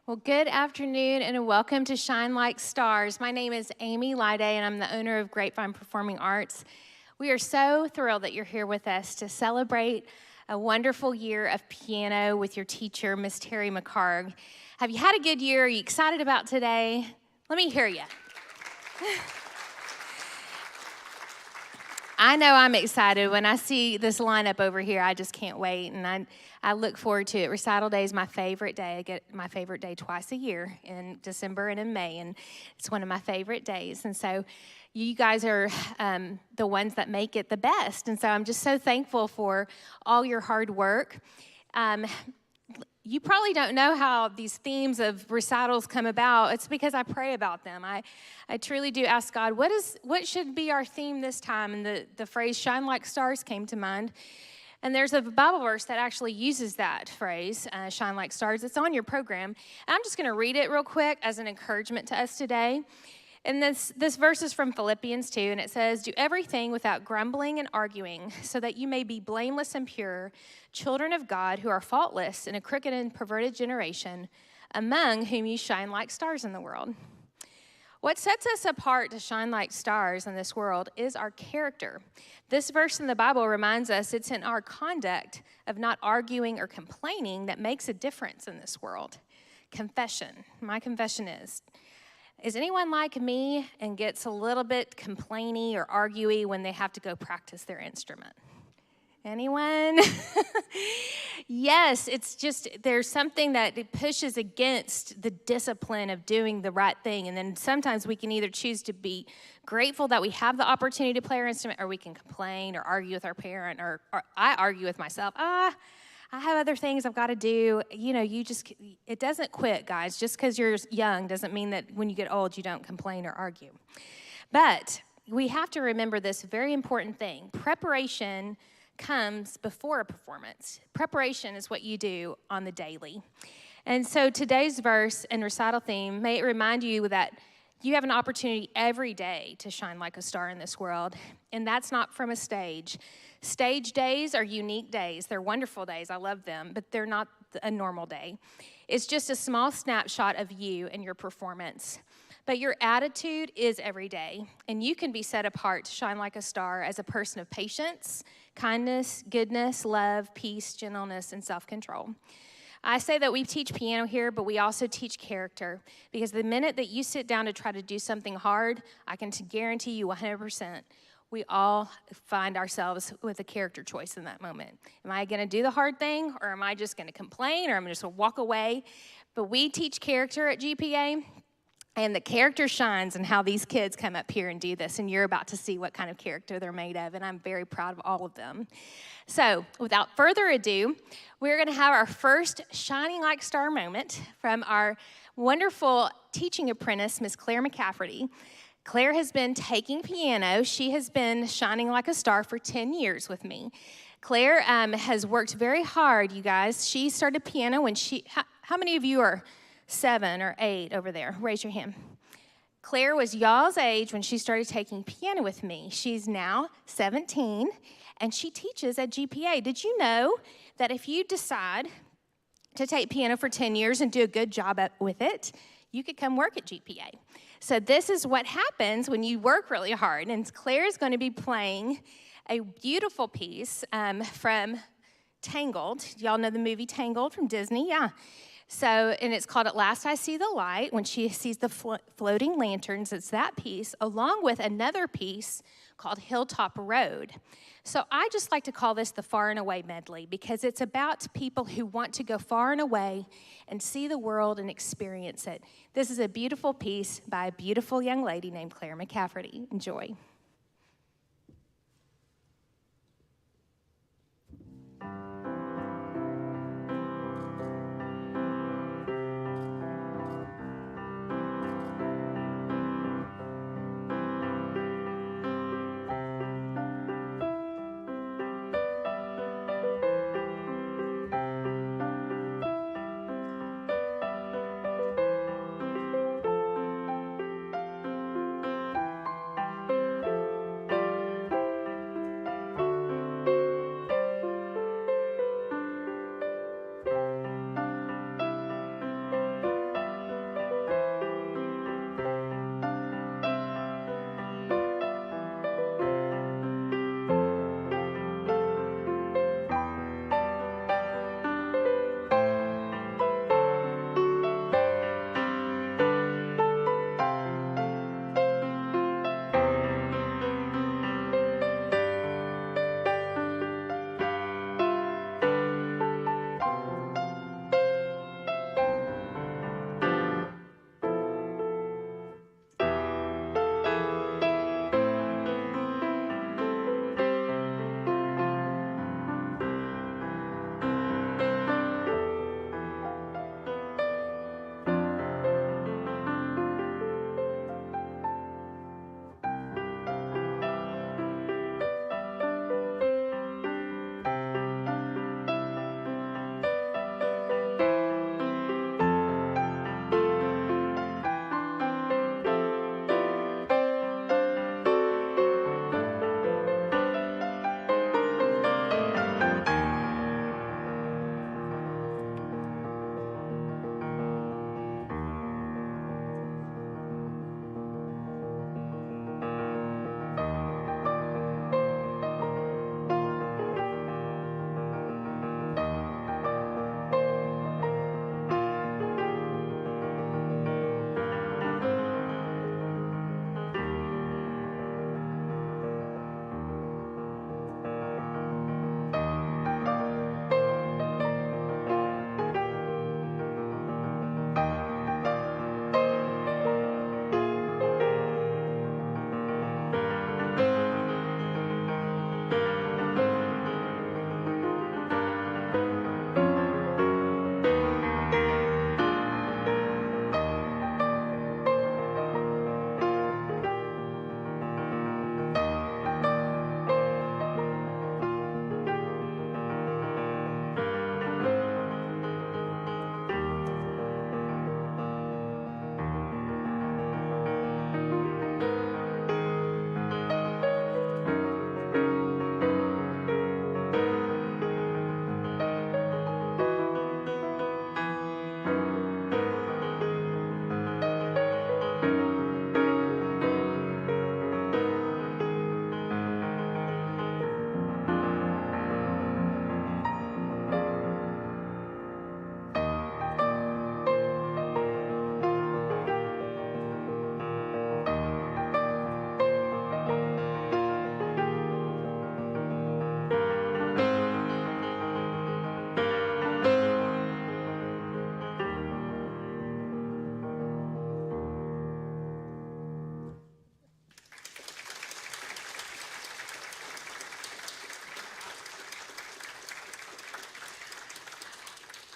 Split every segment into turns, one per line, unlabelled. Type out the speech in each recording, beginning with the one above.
Well, good afternoon and welcome to Shine Like Stars. My name is Amy Lyday and I'm the owner of Grapevine Performing Arts. We are so thrilled that you're here with us to celebrate a wonderful year of piano with your teacher, Miss Teri McHargue. Have you had a good year? Are you excited about today? Let me hear you. I know I'm excited. When I see this lineup over here, I just can't wait, and I look forward to it. Recital Day is my favorite day. I get my favorite day twice a year, in December and in May, and it's one of my favorite days. And so you guys are the ones that make it the best, and so I'm just so thankful for all your hard work. You probably don't know how these themes of recitals come about. It's because I pray about them. I truly do ask God, what should be our theme this time? And the phrase shine like stars came to mind. And there's a Bible verse that actually uses that phrase, shine like stars. It's on your program. And I'm just going to read it real quick as an encouragement to us today. And this verse is from Philippians 2, and it says, "Do everything without grumbling and arguing, so that you may be blameless and pure, children of God who are faultless in a crooked and perverted generation, among whom you shine like stars in the world." What sets us apart to shine like stars in this world is our character. This verse in the Bible reminds us it's in our conduct of not arguing or complaining that makes a difference in this world. Confession. My confession is anyone like me and gets a little bit complainy or arguey when they have to go practice their instrument? Anyone? Yes, it's just there's something that it pushes against the discipline of doing the right thing. And then sometimes we can either choose to be grateful that we have the opportunity to play our instrument, or we can complain or argue with our parent, or I argue with myself. I have other things I've got to do. It doesn't quit, guys. Just because you're young doesn't mean that when you get old, you don't complain or argue. But we have to remember this very important thing. Preparation comes before a performance. Preparation is what you do on the daily. And so today's verse and recital theme, may it remind you that you have an opportunity every day to shine like a star in this world, and that's not from a stage. Stage days are unique days. They're wonderful days. I love them, but they're not a normal day. It's just a small snapshot of you and your performance. But your attitude is every day, and you can be set apart to shine like a star as a person of patience, kindness, goodness, love, peace, gentleness, and self-control. I say that we teach piano here, but we also teach character, because the minute that you sit down to try to do something hard, I can guarantee you 100%, we all find ourselves with a character choice in that moment. Am I going to do the hard thing, or am I just going to complain, or am I just going to walk away? But we teach character at GPA, and the character shines in how these kids come up here and do this, and you're about to see what kind of character they're made of, and I'm very proud of all of them. So without further ado, we're going to have our first Shining Like Star moment from our wonderful teaching apprentice, Miss Claire McCafferty. Claire has been taking piano. She has been shining like a star for 10 years with me. Claire has worked very hard, you guys. She started piano when how many of you are 7 or 8 over there? Raise your hand. Claire was y'all's age when she started taking piano with me. She's now 17, and she teaches at GPA. Did you know that if you decide to take piano for 10 years and do a good job with it, you could come work at GPA? So this is what happens when you work really hard. And Claire is going to be playing a beautiful piece from Tangled. Y'all know the movie Tangled from Disney? Yeah. So, and it's called At Last I See the Light. When she sees the floating lanterns, it's that piece, along with another piece called Hilltop Road. So I just like to call this the Far and Away medley, because it's about people who want to go far and away and see the world and experience it. This is a beautiful piece by a beautiful young lady named Claire McCafferty. Enjoy.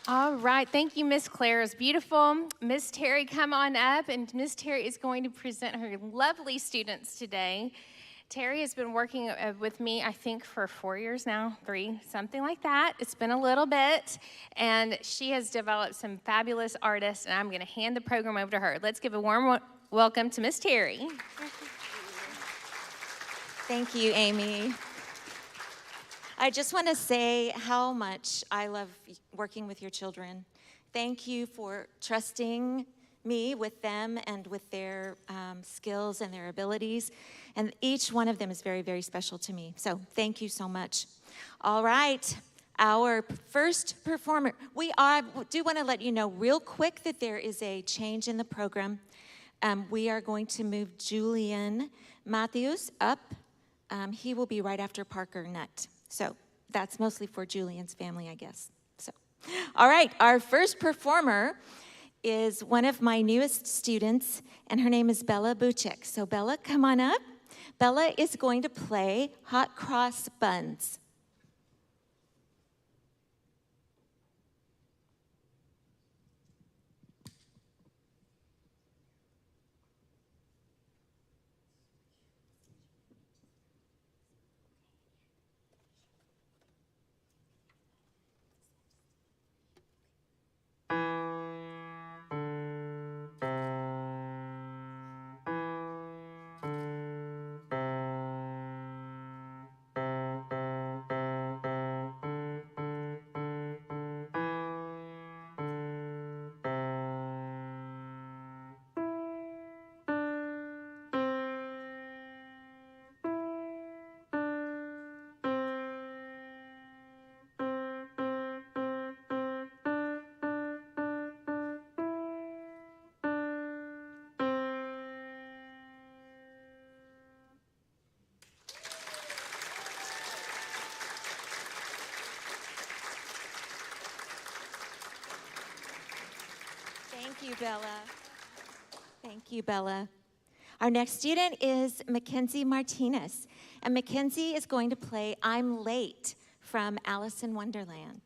All right, thank you, Miss Claire. It's beautiful. Miss Teri, come on up, and Miss Teri is going to present her lovely students today. Teri has been working with me, I think, for 4 years now, 3, something like that. It's been a little bit, and she has developed some fabulous artists, and I'm going to hand the program over to her. Let's give a warm welcome to Miss Teri.
Thank you, Amy. I just want to say how much I love working with your children. Thank you for trusting me with them and with their skills and their abilities. And each one of them is very, very special to me. So thank you so much. All right, our first performer. We do want to let you know real quick that there is a change in the program. We are going to move Julian Matthews up. He will be right after Parker Nutt. So that's mostly for Julian's family, I guess. So, all right, our first performer is one of my newest students, and her name is Bella Buchek. So Bella, come on up. Bella is going to play Hot Cross Buns. Thank you, Bella. Thank you, Bella. Our next student is Mackenzie Martinez, and Mackenzie is going to play I'm Late from Alice in Wonderland.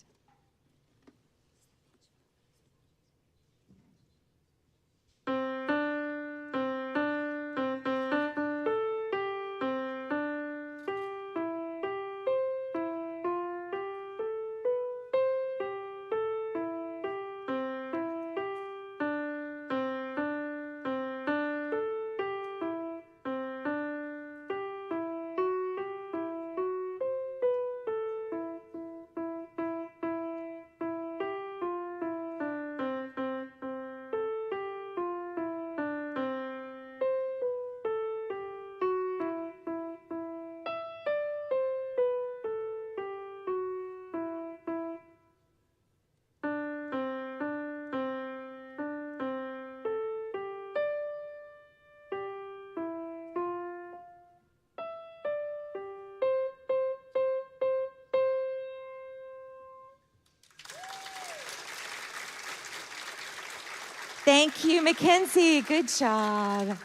Thank you, Mackenzie. Good job.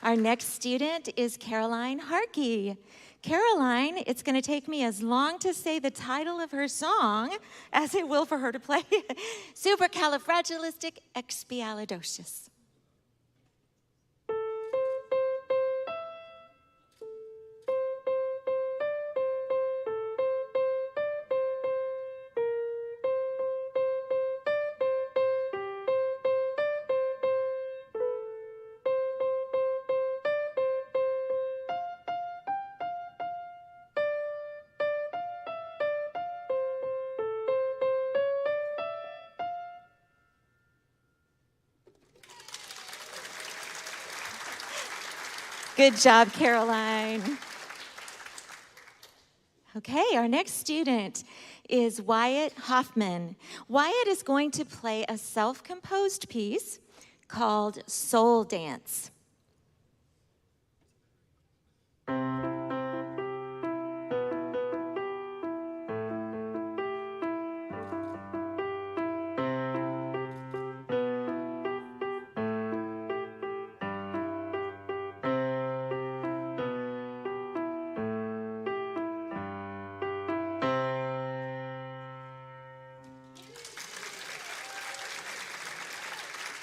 Our next student is Caroline Harkey. Caroline, it's going to take me as long to say the title of her song as it will for her to play Supercalifragilisticexpialidocious. Good job, Caroline. Okay, our next student is Wyatt Hoffman. Wyatt is going to play a self-composed piece called Soul Dance.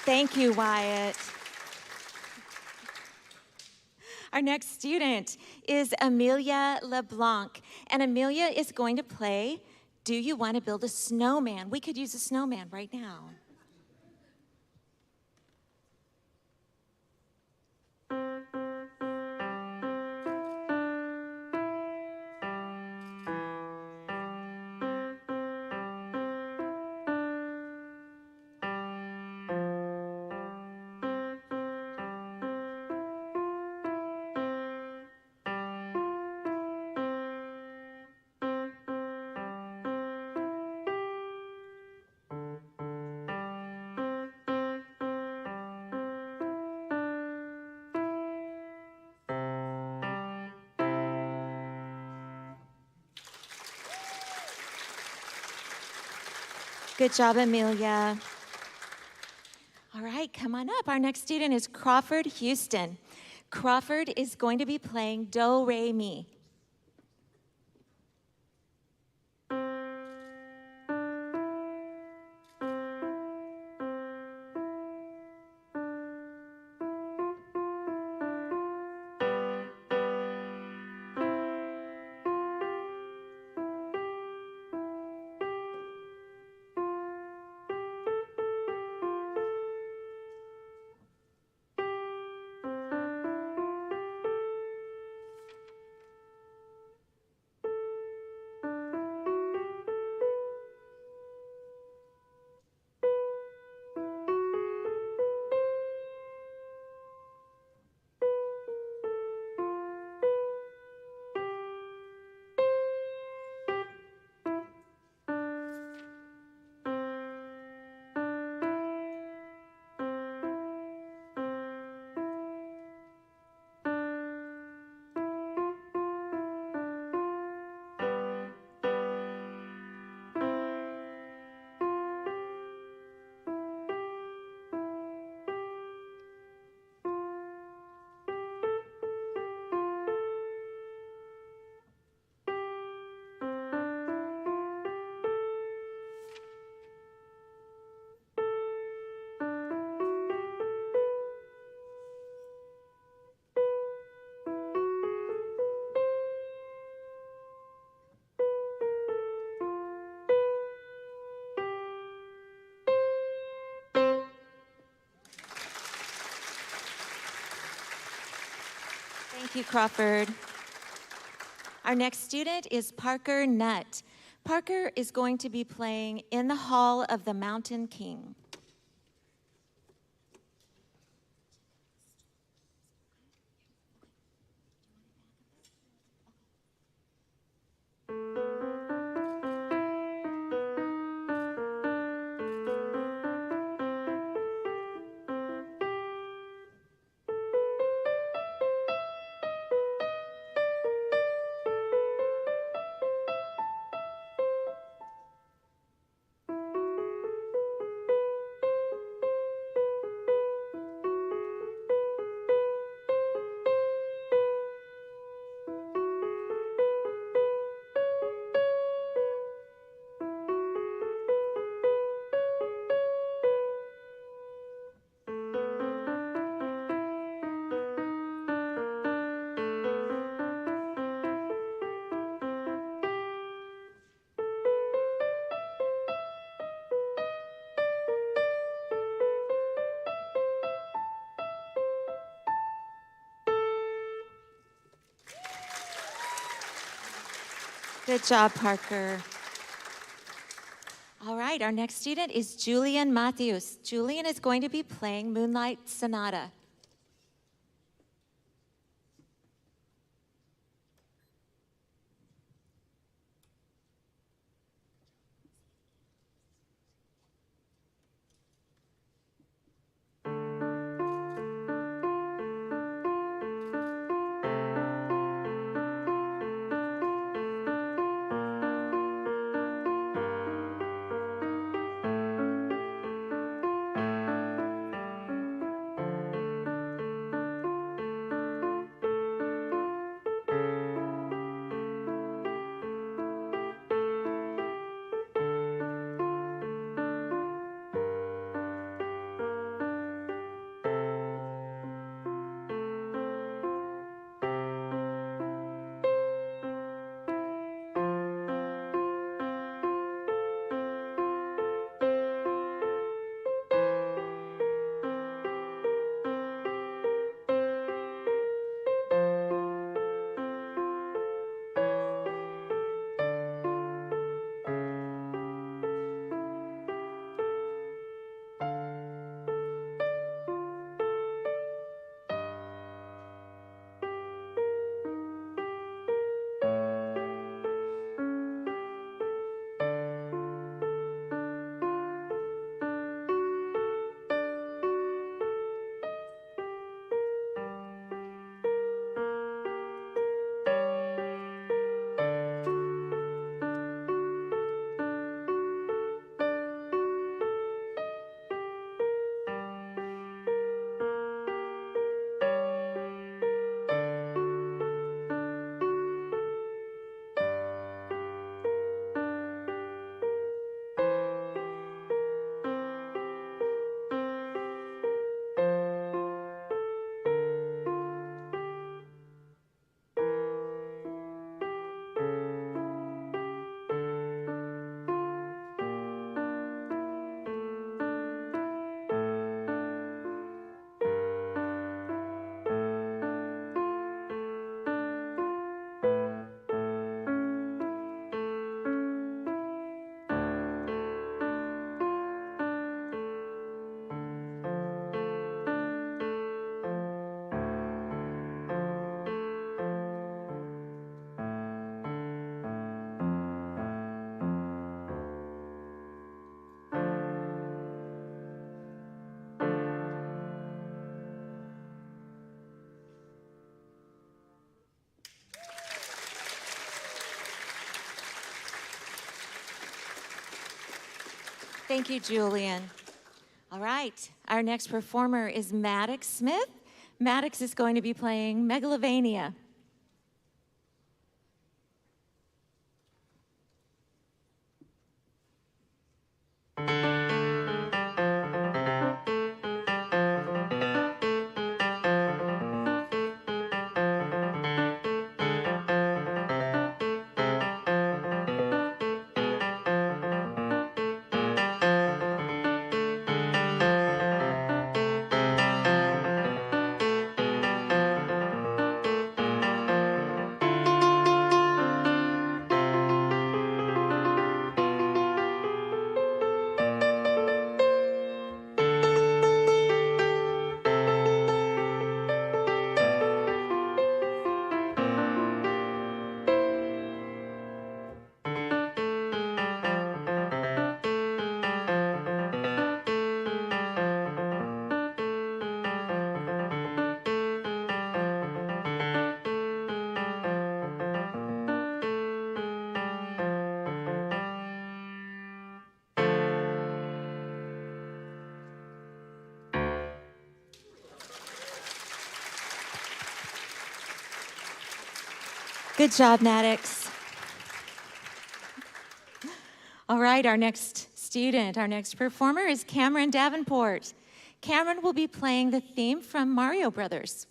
Thank you, Wyatt. Our next student is Amelia LeBlanc, and Amelia is going to play Do You Want to Build a Snowman? We could use a snowman right now. Good job, Amelia. All right, come on up. Our next student is Crawford Houston. Crawford is going to be playing Do, Re, Mi. Thank you, Crawford. Our next student is Parker Nutt. Parker is going to be playing In the Hall of the Mountain King. Good job, Parker. All right, our next student is Julian Matthews. Julian is going to be playing Moonlight Sonata. Thank you, Julian. All right, our next performer is Maddox Smith. Maddox is going to be playing Megalovania. Good job, Maddox. All right, our next student, our next performer is Cameron Davenport. Cameron will be playing the theme from Mario Brothers.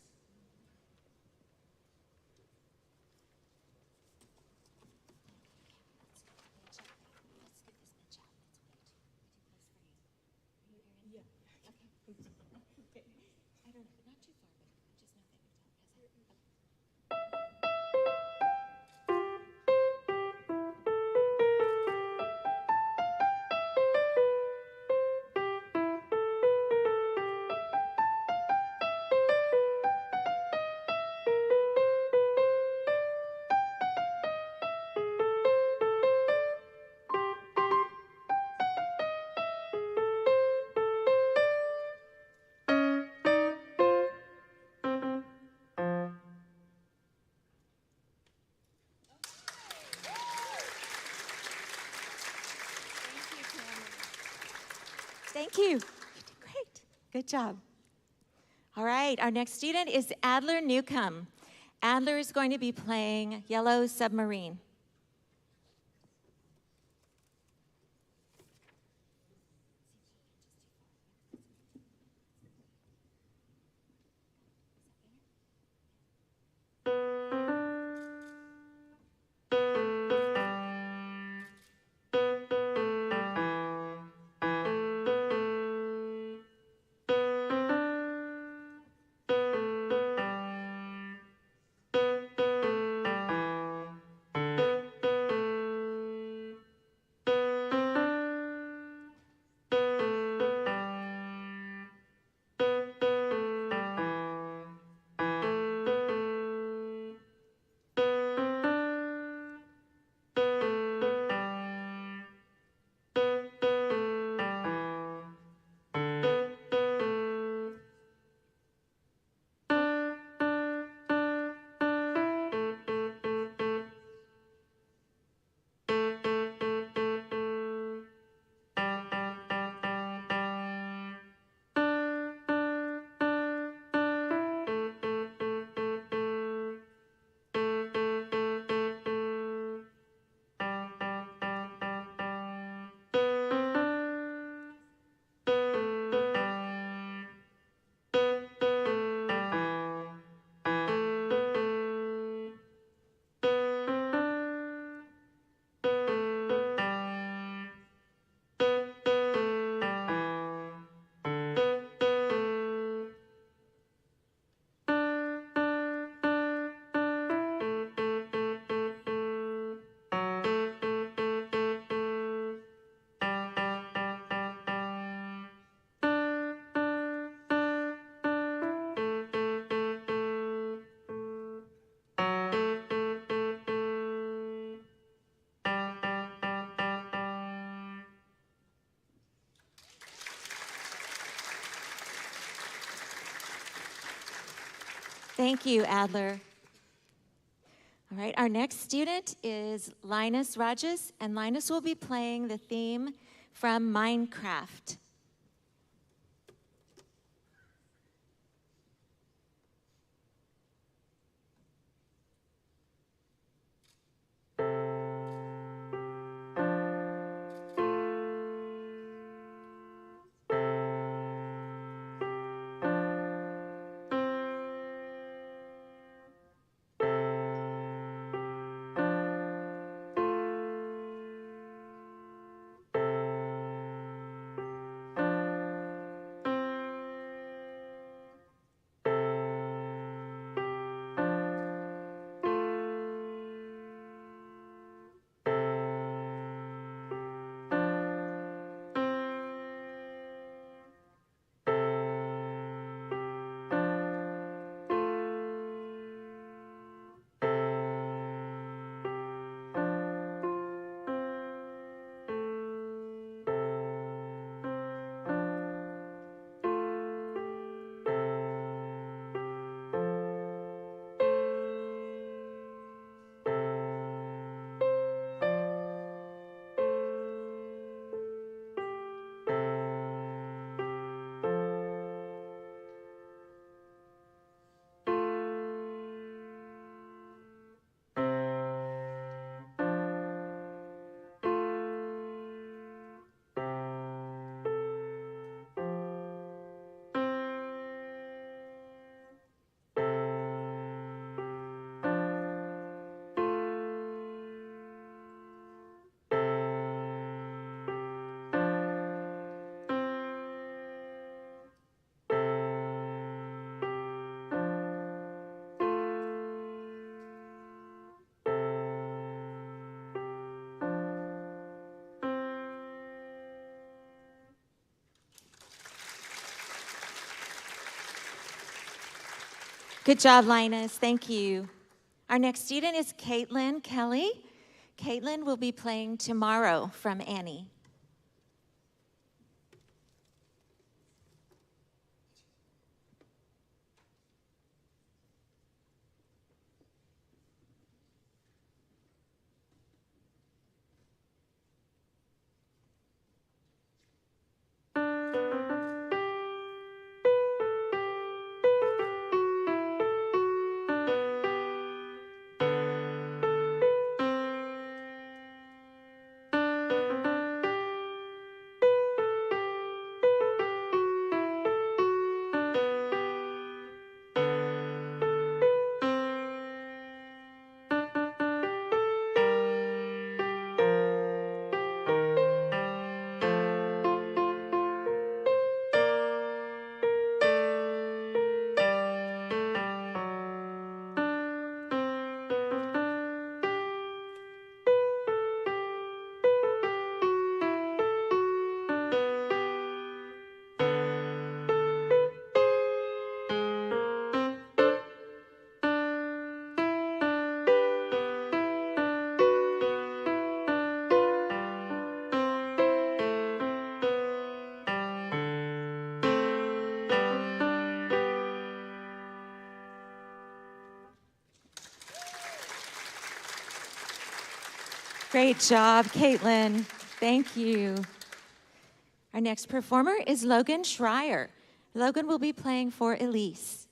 Thank you. You did great. Good job. All right, our next student is Adler Newcomb. Adler is going to be playing Yellow Submarine. Thank you, Adler. All right, our next student is Linus Rajas, and Linus will be playing the theme from Minecraft. Good job, Linus. Thank you. Our next student is Caitlin Kelly. Caitlin will be playing Tomorrow from Annie. Great job, Caitlin. Thank you. Our next performer is Logan Schreier. Logan will be playing for Elise.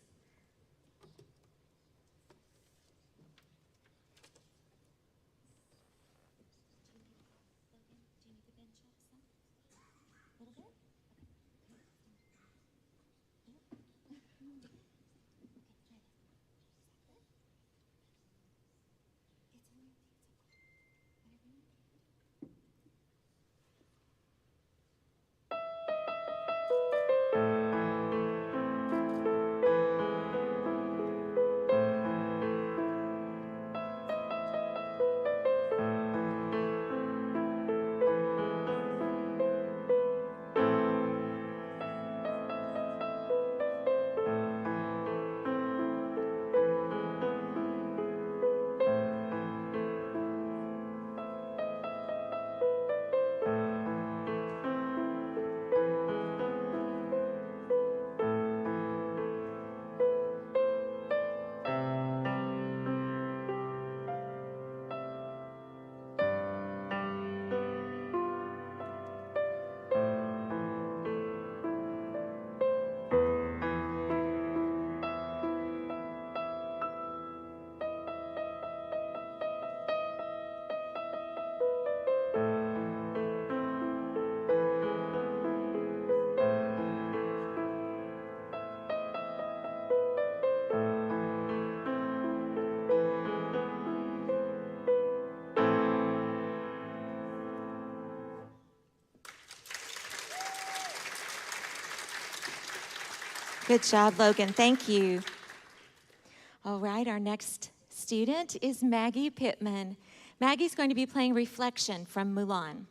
Good job, Logan. Thank you. All right, our next student is Maggie Pittman. Maggie's going to be playing Reflection from Mulan.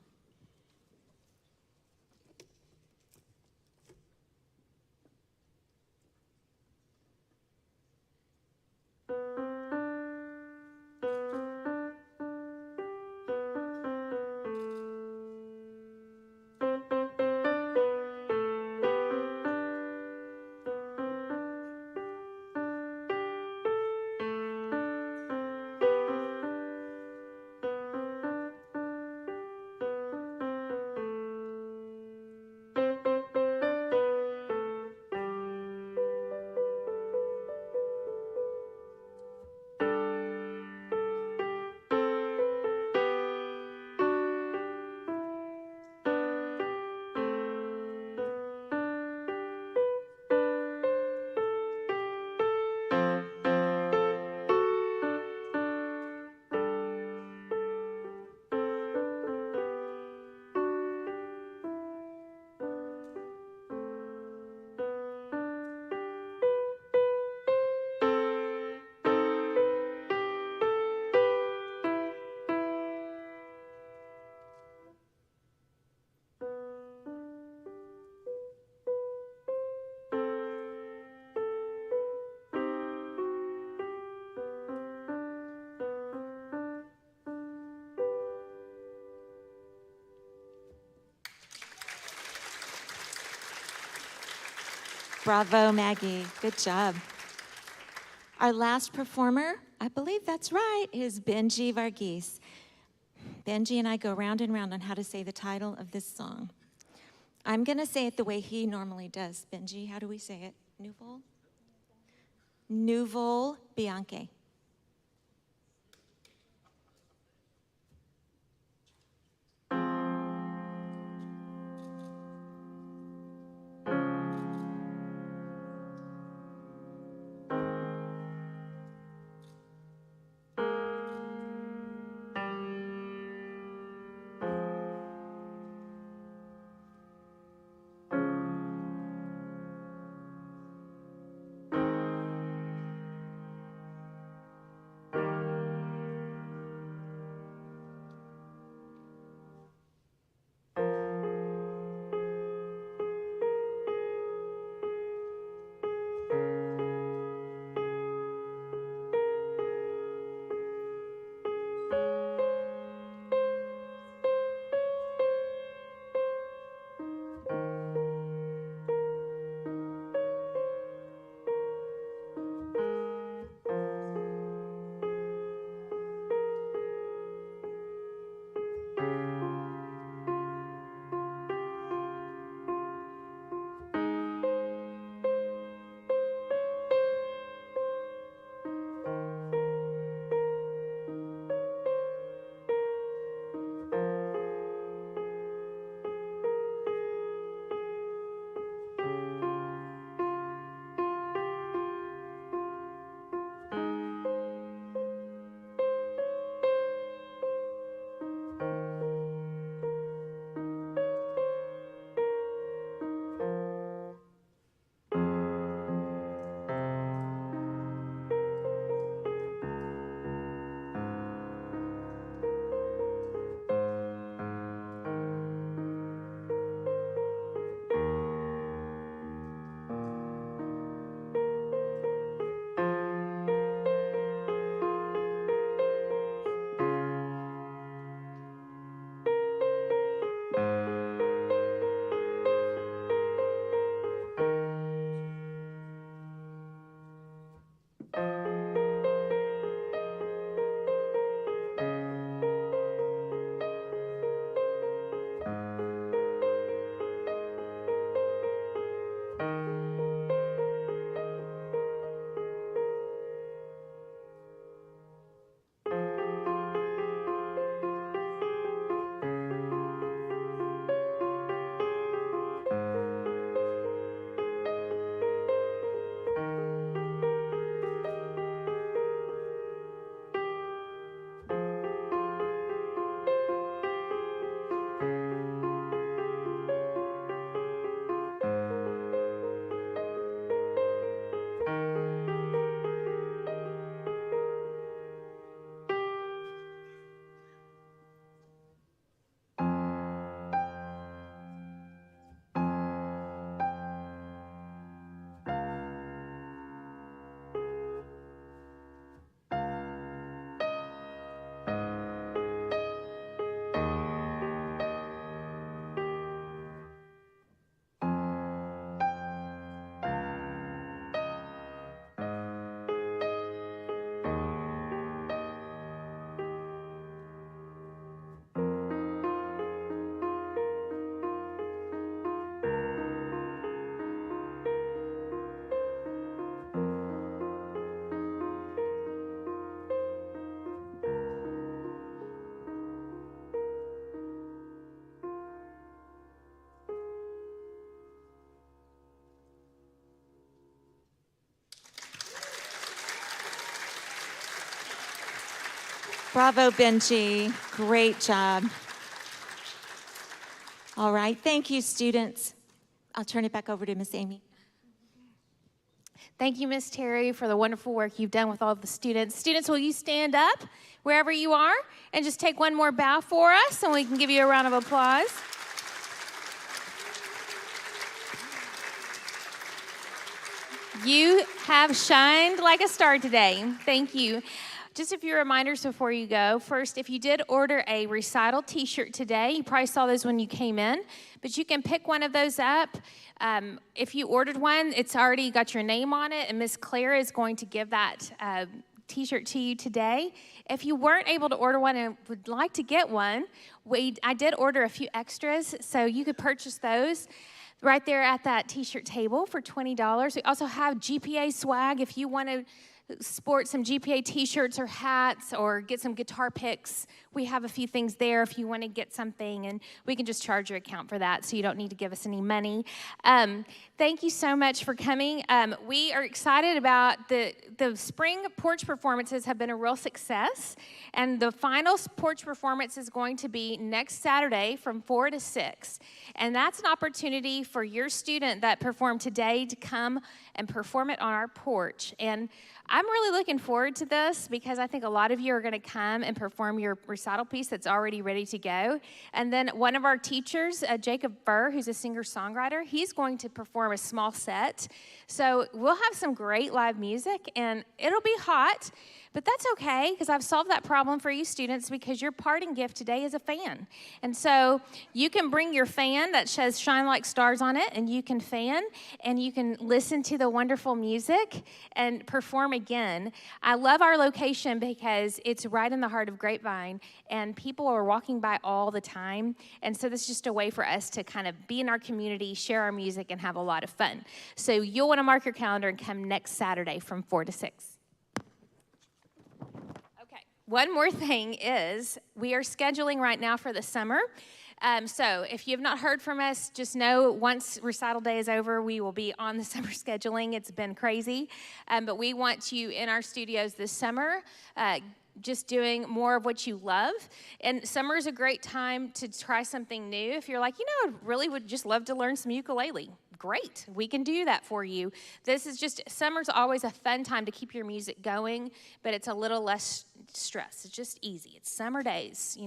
Bravo, Maggie. Good job. Our last performer, I believe that's right, is Benji Varghese. Benji and I go round and round on how to say the title of this song. I'm going to say it the way he normally does. Benji, how do we say it? Nouveau? Nouveau Bianche. Bravo, Benji. Great job. All right, thank you, students. I'll turn it back over to Miss Amy.
Thank you, Miss Teri, for the wonderful work you've done with all the students. Students, will you stand up wherever you are and just take one more bow for us, and we can give you a round of applause. You have shined like a star today. Thank you. Just a few reminders before you go. First, if you did order a Recital t-shirt today, you probably saw those when you came in, but you can pick one of those up. If you ordered one, it's already got your name on it, and Miss Claire is going to give that t-shirt to you today. If you weren't able to order one and would like to get one, I did order a few extras, so you could purchase those right there at that t-shirt table for $20. We also have GPA swag if you want to sport some GPA t-shirts or hats or get some guitar picks. We have a few things there if you want to get something, and we can just charge your account for that, so you don't need to give us any money. Thank you so much for coming. We are excited about the spring porch performances have been a real success, and the final porch performance is going to be next Saturday from 4 to 6, and that's an opportunity for your student that performed today to come and perform it on our porch. And I'm really looking forward to this because I think a lot of you are going to come and perform your recital piece that's already ready to go. And then one of our teachers, Jacob Burr, who's a singer-songwriter, he's going to perform a small set. So we'll have some great live music, and it'll be hot. But that's okay, because I've solved that problem for you students, because your parting gift today is a fan. And so you can bring your fan that says Shine Like Stars on it, and you can fan, and you can listen to the wonderful music and perform again. I love our location because it's right in the heart of Grapevine, and people are walking by all the time. And so this is just a way for us to kind of be in our community, share our music, and have a lot of fun. So you'll want to mark your calendar and come next Saturday from 4 to 6. One more thing is we are scheduling right now for the summer. So if you have not heard from us, just know once recital day is over, we will be on the summer scheduling. It's been crazy. But we want you in our studios this summer, just doing more of what you love. And summer is a great time to try something new. If you're like, I really would just love to learn some ukulele. Great, we can do that for you. This is just, summer's always a fun time to keep your music going, but it's a little less stress. It's just easy. It's summer days,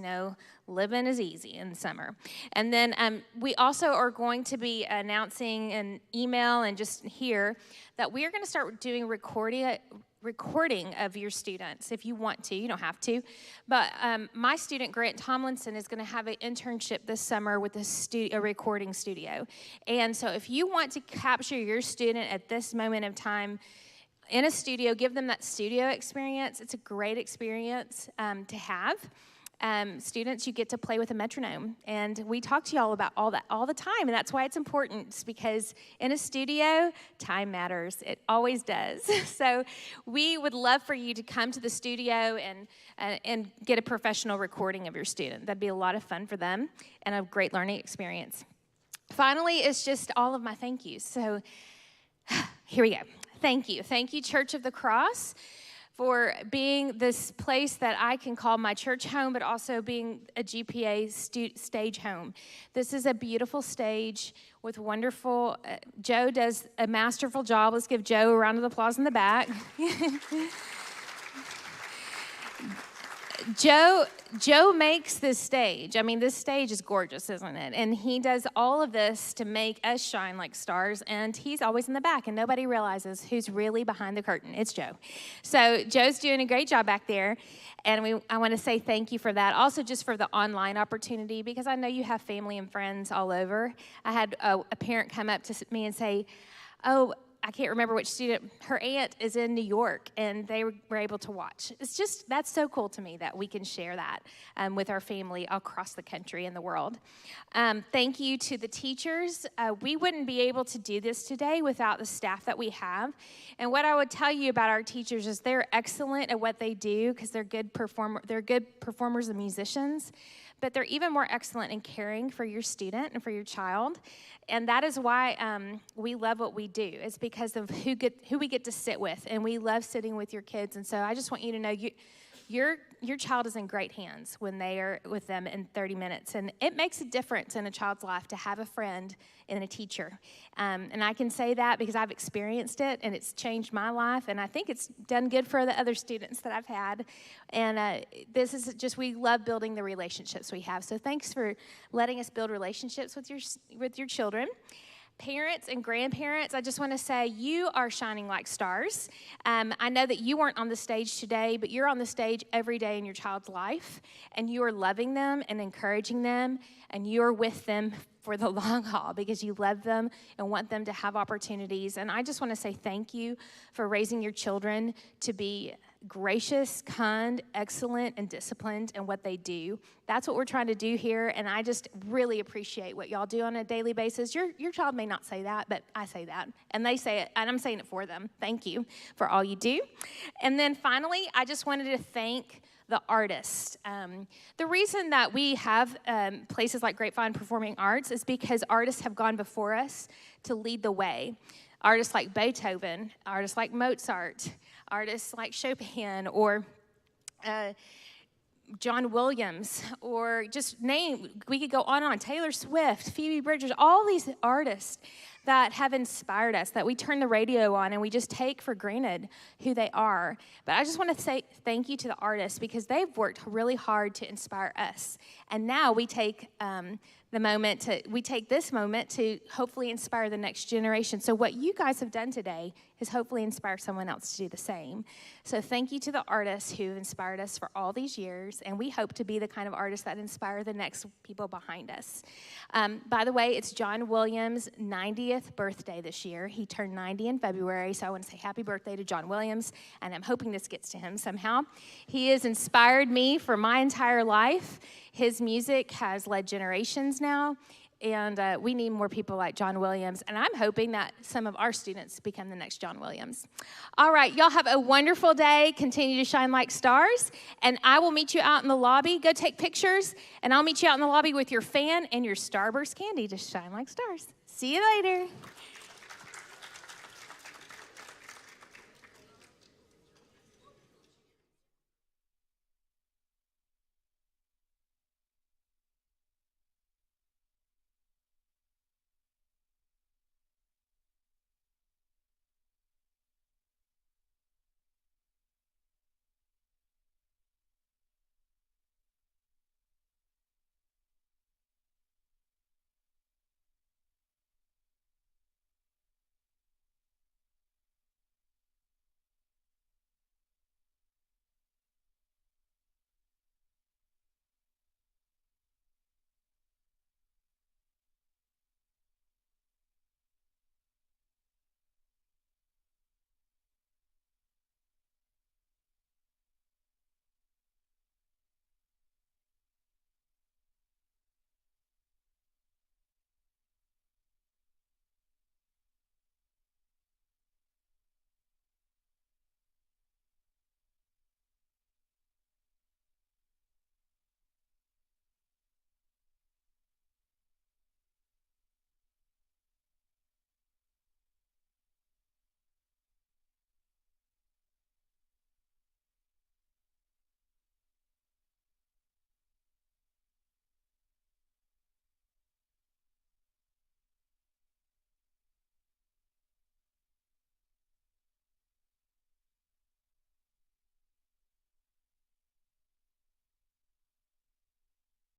living is easy in summer. And then we also are going to be announcing an email and just here that we are going to start doing recording of your students if you want to. You don't have to. But my student, Grant Tomlinson, is going to have an internship this summer with a recording studio. And so if you want to capture your student at this moment of time in a studio, give them that studio experience. It's a great experience to have. Students, you get to play with a metronome. And we talk to y'all about all that all the time, and that's why it's important, it's because in a studio, time matters. It always does. So we would love for you to come to the studio and get a professional recording of your student. That'd be a lot of fun for them and a great learning experience. Finally, it's just all of my thank yous. So here we go. Thank you. Thank you, Church of the Cross, for being this place that I can call my church home, but also being a GPA stage home. This is a beautiful stage with wonderful, Joe does a masterful job. Let's give Joe a round of applause in the back. Joe makes this stage. I mean, this stage is gorgeous, isn't it? And he does all of this to make us shine like stars, and he's always in the back, and nobody realizes who's really behind the curtain. It's Joe. So Joe's doing a great job back there, and I want to say thank you for that. Also, just for the online opportunity, because I know you have family and friends all over. I had a parent come up to me and say, I can't remember which student, her aunt is in New York, and they were able to watch. That's so cool to me that we can share that with our family across the country and the world. Thank you to the teachers. We wouldn't be able to do this today without the staff that we have. And what I would tell you about our teachers is they're excellent at what they do because they're good performers and musicians. But they're even more excellent in caring for your student and for your child. And that is why we love what we do. It's because of who we get to sit with. And we love sitting with your kids. And so I just want you to know your child is in great hands when they are with them in 30 minutes. And it makes a difference in a child's life to have a friend and a teacher. And I can say that because I've experienced it, and it's changed my life. And I think it's done good for the other students that I've had. And this is just, we love building the relationships we have. So thanks for letting us build relationships with your children. Parents and grandparents, I just want to say you are shining like stars. I know that you weren't on the stage today, but you're on the stage every day in your child's life, and you are loving them and encouraging them, and you're with them for the long haul because you love them and want them to have opportunities. And I just want to say thank you for raising your children to be gracious, kind, excellent, and disciplined in what they do. That's what we're trying to do here, and I just really appreciate what y'all do on a daily basis. Your child may not say that, but I say that, and they say it, and I'm saying it for them. Thank you for all you do. And then finally, I just wanted to thank the artists. The reason that we have places like Grapevine Performing Arts is because artists have gone before us to lead the way. Artists like Beethoven, artists like Mozart, artists like Chopin, or John Williams, or just name, we could go on and on, Taylor Swift, Phoebe Bridgers, all these artists that have inspired us, that we turn the radio on and we just take for granted who they are. But I just want to say thank you to the artists because they've worked really hard to inspire us. And now we take this moment to hopefully inspire the next generation. So what you guys have done today is hopefully inspire someone else to do the same. So thank you to the artists who inspired us for all these years, and we hope to be the kind of artists that inspire the next people behind us. By the way, it's John Williams' 90th birthday this year. He turned 90 in February, so I want to say happy birthday to John Williams, and I'm hoping this gets to him somehow. He has inspired me for my entire life. His music has led generations now, and we need more people like John Williams, and I'm hoping that some of our students become the next John Williams. All right, y'all have a wonderful day. Continue to shine like stars, and I will meet you out in the lobby. Go take pictures, and I'll meet you out in the lobby with your fan and your Starburst candy to shine like stars. See you later.